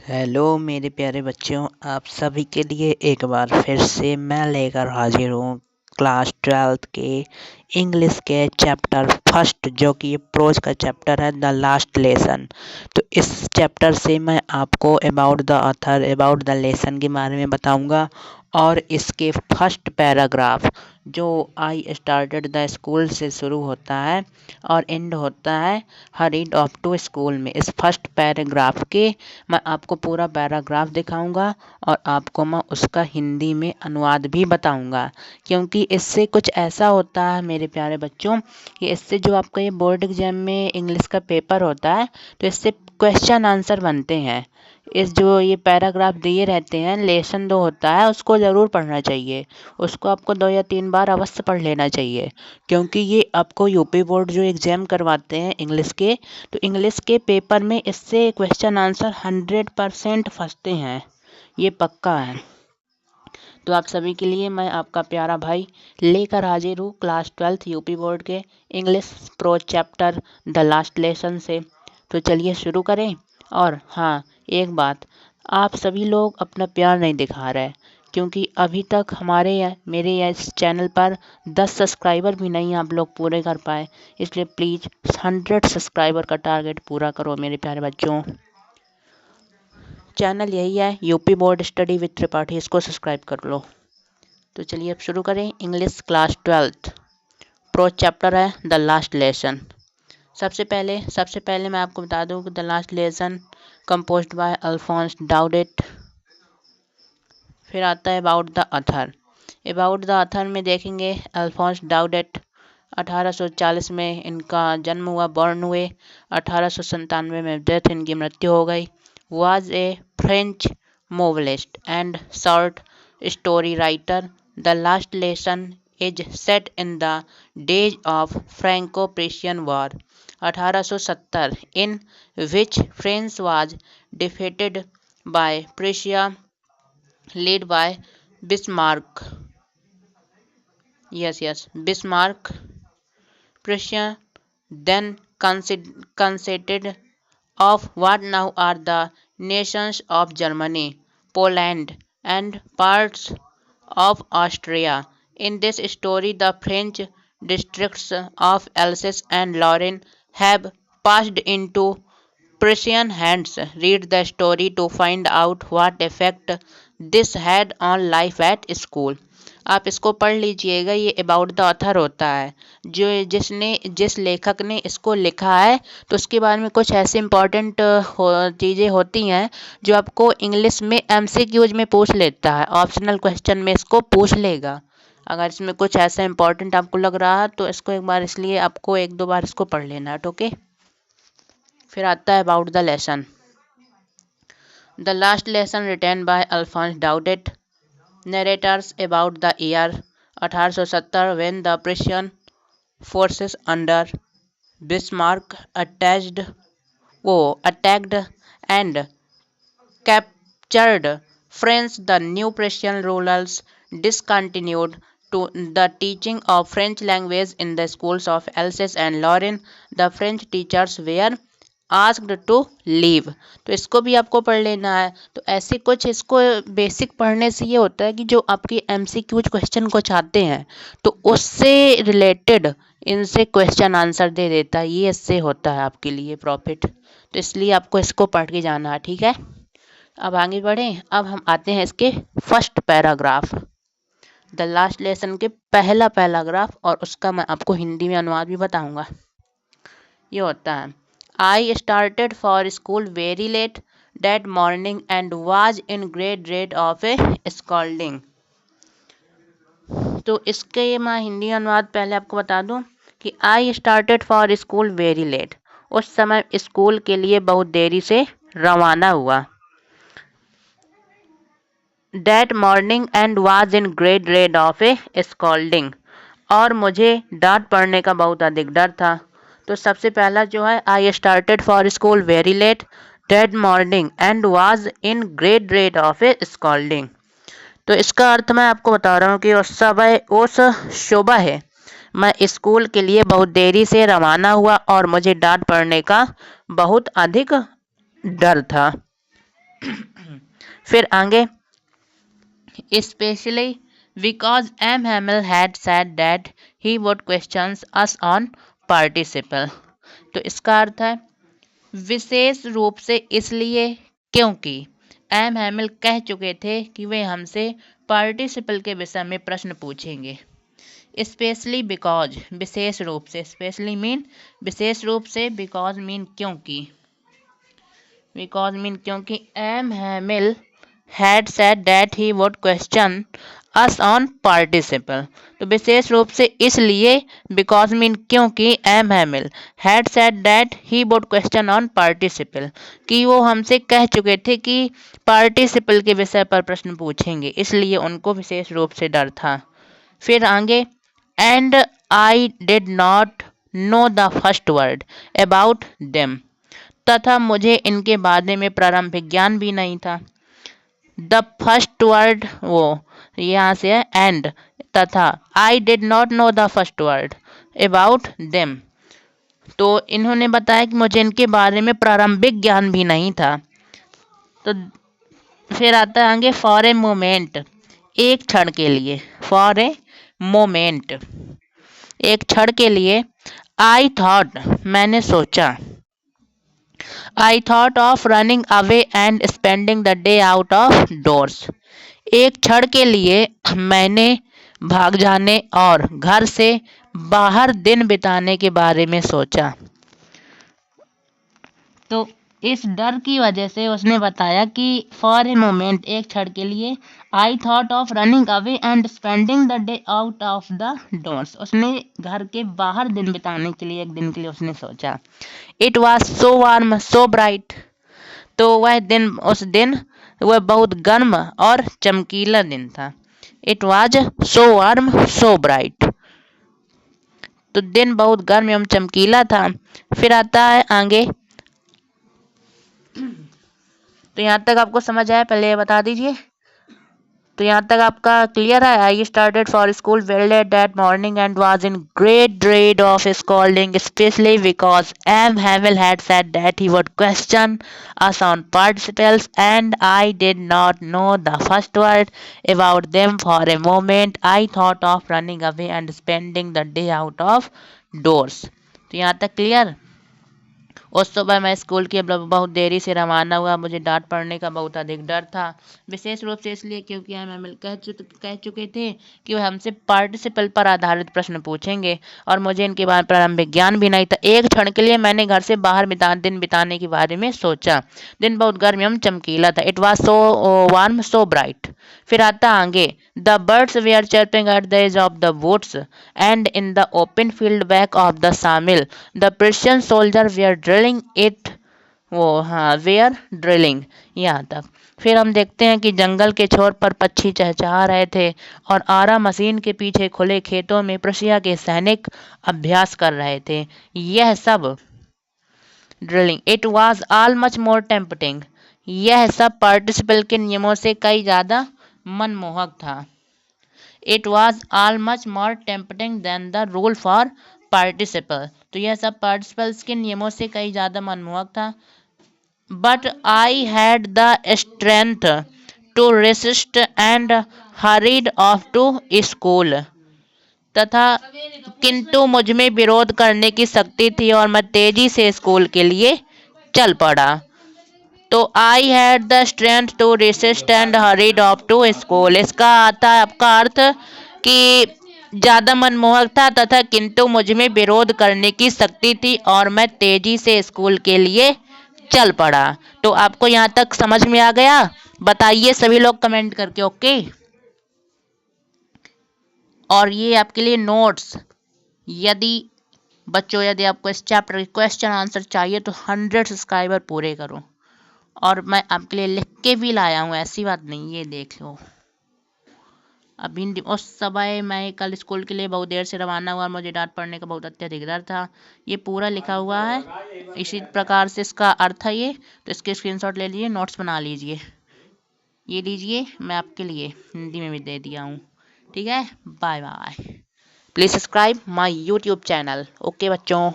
Hello मेरे प्यारे बच्चों, आप सभी के लिए एक बार फिर से मैं लेकर हाजिर हूँ क्लास 12th के इंग्लिश के चैप्टर फर्स्ट, जो कि ये प्रोज का चैप्टर है, द लास्ट लेसन। तो इस चैप्टर से मैं आपको about the author, about the lesson के बारे में बताऊंगा और इसके फर्स्ट पैराग्राफ जो आई स्टार्टेड द स्कूल से शुरू होता है और एंड होता है हरीड ऑफ टू स्कूल में। इस फर्स्ट पैराग्राफ के मैं आपको पूरा पैराग्राफ दिखाऊंगा और आपको मैं उसका हिंदी में अनुवाद भी बताऊंगा, क्योंकि इससे कुछ ऐसा होता है मेरे प्यारे बच्चों कि इससे जो आपका ये बोर्ड एग्जाम में इंग्लिश का पेपर होता है तो इससे क्वेश्चन आंसर बनते हैं। इस जो ये पैराग्राफ दिए रहते हैं, लेसन 2 होता है, उसको ज़रूर पढ़ना चाहिए। उसको आपको 2 या 3 बार अवश्य पढ़ लेना चाहिए, क्योंकि ये आपको यूपी बोर्ड जो एग्ज़ाम करवाते हैं इंग्लिश के, तो इंग्लिश के पेपर में इससे क्वेश्चन आंसर 100% फंसते हैं, ये पक्का है। तो आप सभी के लिए मैं आपका प्यारा भाई लेकर हाजिर हूँ क्लास 12th यूपी बोर्ड के English pro chapter the last lesson से। तो चलिए शुरू करें। और हाँ, एक बात, आप सभी लोग अपना प्यार नहीं दिखा रहे, क्योंकि अभी तक मेरे इस चैनल पर 10 सब्सक्राइबर भी नहीं आप लोग पूरे कर पाए, इसलिए प्लीज़ 100 सब्सक्राइबर का टारगेट पूरा करो मेरे प्यारे बच्चों। चैनल यही है, UP board study with Tripathi, इसको सब्सक्राइब कर लो। तो चलिए अब शुरू करें। English class 12th prose chapter है द लास्ट लेसन। सबसे पहले मैं आपको बता दूं कि the last lesson composed by Alphonse Daudet. फिर आता है about the author. About the author में देखेंगे अल्फोंस डाउडेट 1840 में इनका जन्म हुआ, बॉर्न हुए। 1897 में डेथ, इनकी मृत्यु हो गई। was a French novelist and short story writer. The Last Lesson is set in the days of Franco-Prussian War 1870, in which France was defeated by Prussia, led by Bismarck. Bismarck. Prussia then consisted of what now are the nations of Germany, Poland, and parts of Austria. In this story, the French districts of Alsace and Lorraine have passed into Prussian hands. Read the story to find out what effect this had on life at school. आप इसको पढ़ लीजिएगा। ये about the author होता है, जिस लेखक ने इसको लिखा है, तो उसके बारे में कुछ ऐसे इम्पोर्टेंट चीज़ें होती हैं जो आपको इंग्लिश में एमसीक्यूज में पूछ लेता है, ऑप्शनल क्वेश्चन में इसको पूछ लेगा। अगर इसमें कुछ ऐसा इम्पोर्टेंट आपको लग रहा है तो इसको एक बार, इसलिए आपको 1-2 बार इसको पढ़ लेना है, ओके। फिर आता है about the lesson. The last lesson written by Alphonse Daudet narrators about the year 1870 when the Prussian forces under Bismarck attacked and captured France. The new Prussian rulers discontinued the teaching of French language in the schools of Alsace and Lorraine. The French teachers were asked to leave. तो इसको भी आपको पढ़ लेना है। तो ऐसे कुछ इसको बेसिक पढ़ने से ये होता है कि जो आपकी एमसीक्यूज क्वेश्चन को चाहते हैं तो उससे रिलेटेड इनसे क्वेश्चन आंसर दे देता है, ये इससे होता है आपके लिए प्रॉफिट। तो इसलिए आपको इसको पढ़ के जाना है, ठीक है। अब आगे बढ़ें। अब हम आते हैं इसके first paragraph, the last lesson के पहला पैराग्राफ, और उसका मैं आपको हिंदी में अनुवाद भी बताऊंगा। ये होता है, I started for school very late that morning and was in great dread of a scolding. तो इसके मैं हिंदी अनुवाद पहले आपको बता दूं कि I started for school very late, उस समय स्कूल के लिए बहुत देरी से रवाना हुआ। That morning and was in great dread of a scolding, और मुझे डांट पड़ने का बहुत अधिक डर था। तो सबसे पहला जो है, I started for school very let that morning and was in great dread of A scolding. तो इसका अर्थ मैं आपको बता रहा हूँ कि उस सुबह है मैं स्कूल के लिए बहुत देरी से रवाना हुआ और मुझे डांट पड़ने का बहुत अधिक डर था। फिर आगे, especially because M. Hamill had said that he would question us on participle। तो इसका अर्थ है विशेष रूप से इसलिए क्योंकि एम हैमिल कह चुके थे कि वे हमसे पार्टिसिपल के विषय में प्रश्न पूछेंगे। स्पेशली बिकॉज विशेष रूप से, स्पेशली मीन विशेष रूप से, बिकॉज मीन क्योंकि, बिकॉज मीन क्योंकि M हैमिल had said that he would question us on participle। तो विशेष रूप से इसलिए, because mean क्योंकि, M हैमिल had said that he would question on participle, कि वो हमसे कह चुके थे कि participle के विषय पर प्रश्न पूछेंगे, इसलिए उनको विशेष रूप से डर था। फिर आगे, and I did not know the first word about them, तथा मुझे इनके बारे में प्रारंभिक ज्ञान भी नहीं था। द फर्स्ट वर्ड वो यहाँ से है एंड, तथा I did not know the first word about them, तो इन्होंने बताया कि मुझे इनके बारे में प्रारंभिक ज्ञान भी नहीं था। तो फिर आता है आगे, फॉर ए मोमेंट, एक क्षण के लिए, फॉर ए मोमेंट, एक क्षण के लिए, आई थॉट, मैंने सोचा, I thought of running away and spending the day out of doors। एक क्षण के लिए मैंने भाग जाने और घर से बाहर दिन बिताने के बारे में सोचा। तो इस डर की वजह से उसने बताया कि फॉर ए मोमेंट, एक क्षण के लिए, I thought of running away and spending the day out of the doors, उसने घर के बाहर दिन बिताने के लिए, एक दिन के लिए उसने सोचा। It was so warm so bright, तो वह दिन, उस दिन वह बहुत गर्म और चमकीला दिन था। It was so warm so bright, तो दिन बहुत गर्म एवं चमकीला था। फिर आता है आगे, तो यहाँ तक आपको समझ आया, पहले ये बता दीजिए। तो यहाँ तक आपका क्लियर है। I started for school very let that morning and was in great dread of scolding, especially because M. Hamill had said that he would question us on participles, and I did not know the first word about them। For a moment I thought of running away and spending the day out of doors। तो यहाँ तक clear. उस सुबह मैं school के बहुत देरी से रवाना हुआ, मुझे डांट पड़ने का बहुत अधिक डर था, विशेष रूप से इसलिए क्योंकि एम हैमिल कह चुके थे कि वह हमसे पार्टिसिपल पर आधारित प्रश्न पूछेंगे और मुझे इनके बारे में प्रारंभिक ज्ञान भी नहीं था। एक क्षण के लिए मैंने घर से बाहर दिन बिताने के बारे में सोचा। दिन बहुत गर्म एवं चमकीला था। It was so warm so bright. फिर आता आगे, the birds were chirping at the edge of the woods and in the open field back of the sawmill the Persian soldier were drilling it, वो हाँ where drilling, यहाँ तक। फिर हम देखते हैं कि जंगल के छोर पर पक्षी चहचहा रहे थे और आरा मशीन के पीछे खुले खेतों में प्रशिया के सैनिक अभ्यास कर रहे थे। यह सब drilling, it was all much more tempting, यह सब पार्टिसिपल के नियमों से कई ज़्यादा मनमोहक था। It was all much more tempting than the rule for participle, तो यह सब पार्टिसिपल्स के नियमों से कई ज़्यादा मनमोहक था। But I had the strength to resist and hurried off to school, तथा किंतु मुझ में विरोध करने की शक्ति थी और मैं तेजी से स्कूल के लिए चल पड़ा। तो I had the strength to resist and hurried off to school, इसका आता है आपका अर्थ कि ज़्यादा मनमोहक था तथा किंतु मुझ में विरोध करने की शक्ति थी और मैं तेजी से स्कूल के लिए चल पड़ा। तो आपको यहाँ तक समझ में आ गया? बताइए सभी लोग कमेंट करके, ओके। और ये आपके लिए नोट्स, यदि बच्चों यदि आपको इस चैप्टर के क्वेश्चन आंसर चाहिए तो 100 सब्सक्राइबर पूरे करो, और मैं आपके लिए लिख के भी लाया हूँ, ऐसी बात नहीं, ये देख लो। अभी उस समय मैं कल स्कूल के लिए बहुत देर से रवाना हुआ और मुझे डांट पड़ने का बहुत अत्यधिक डर था। ये पूरा लिखा हुआ है, इसी प्रकार से इसका अर्थ है ये। तो इसके स्क्रीनशॉट ले लीजिए, नोट्स बना लीजिए। ये लीजिए, मैं आपके लिए हिंदी में भी दे दिया हूँ। ठीक है, bye bye. Please subscribe my YouTube channel. Okay बच्चों।